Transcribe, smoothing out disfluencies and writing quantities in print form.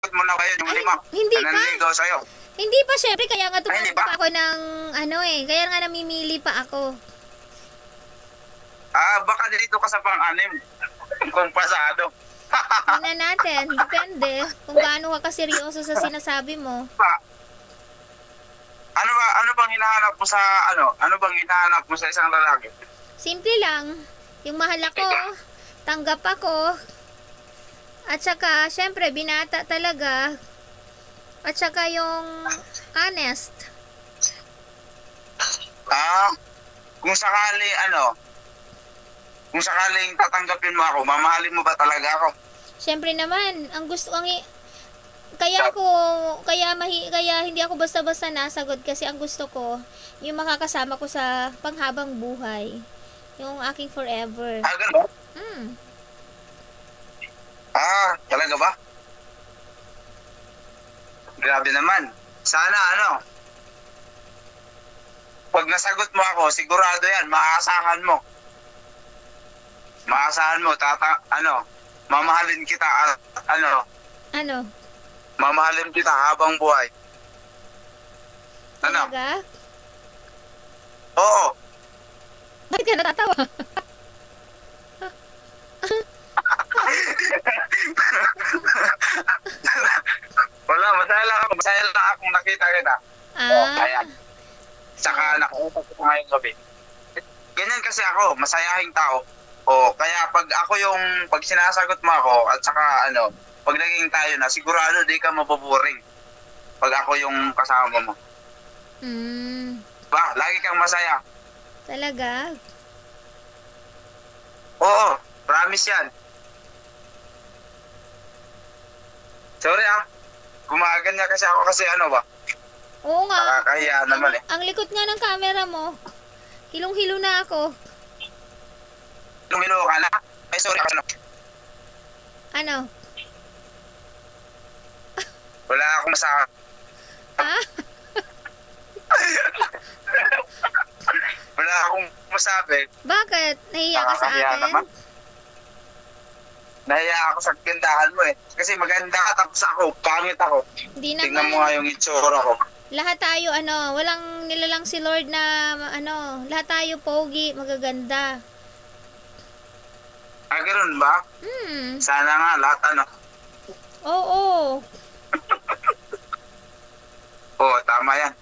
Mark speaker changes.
Speaker 1: mo na ba yun, yung lima?
Speaker 2: Hindi
Speaker 1: na
Speaker 2: pa.
Speaker 1: nanligaw sa'yo?
Speaker 2: Hindi pa, syempre, kaya nga
Speaker 1: Ay, hindi
Speaker 2: tumatanggap
Speaker 1: pa?
Speaker 2: ako ng, kaya nga namimili pa ako.
Speaker 1: Baka dito ka sa pang-anim. Kung pasado.
Speaker 2: Tingnan natin, depende kung gaano ka kaseryoso sa sinasabi mo.
Speaker 1: Ano bang hinahanap mo sa, ano bang hinahanap mo sa isang lalaki?
Speaker 2: Simple lang, yung mahal ako, tanggap ako, at saka, syempre, binata talaga, at saka yung honest.
Speaker 1: Kung sakali, kung sakaling tatanggapin mo ako, mamahalin mo ba talaga ako?
Speaker 2: Syempre naman, kaya hindi ako basta-basta nasagot kasi ang gusto ko, yung makakasama ko sa panghabang buhay. Yung aking forever.
Speaker 1: Ganun? Talaga ba? Grabe naman. Sana pag nasagot mo ako, sigurado yan, maaasahan mo. Maasahan mo, mamahalin kita, mamahalin kita habang buhay.
Speaker 2: Talaga?
Speaker 1: Oo.
Speaker 2: Bakit ka natatawa?
Speaker 1: Wala, masaya lang akong nakita kita. Kaya. Saka nakausap ko ngayong gabi. Ganyan kasi ako, masayahing tao. Kaya pag sinasagot mo ako, at saka pag naging tayo na, sigurado di ka maboboring. Pag ako yung kasama mo. Lagi kang masaya.
Speaker 2: Talaga?
Speaker 1: Oo, promise yan. Sorry gumaganya kasi ako kasi
Speaker 2: Oo nga.
Speaker 1: Nakakahiya naman
Speaker 2: Ang likot nga ng camera mo. Hilong-hilo na ako.
Speaker 1: Lumilo ka na? Ay, sorry.
Speaker 2: Ano?
Speaker 1: Wala akong masabi. Wala akong masabi.
Speaker 2: Bakit? Nahiya ka sa akin?
Speaker 1: Naman. Nahiya ako sa gandahan mo Kasi maganda ka tapos ako, pangit ako.
Speaker 2: Hindi naman.
Speaker 1: Tingnan mo nga yung itsura ko.
Speaker 2: Lahat tayo, walang nilalang si Lord na, lahat tayo pogi, magaganda.
Speaker 1: Ganoon ba? Sana nga, lahat
Speaker 2: Oo.
Speaker 1: Oo, tama yan.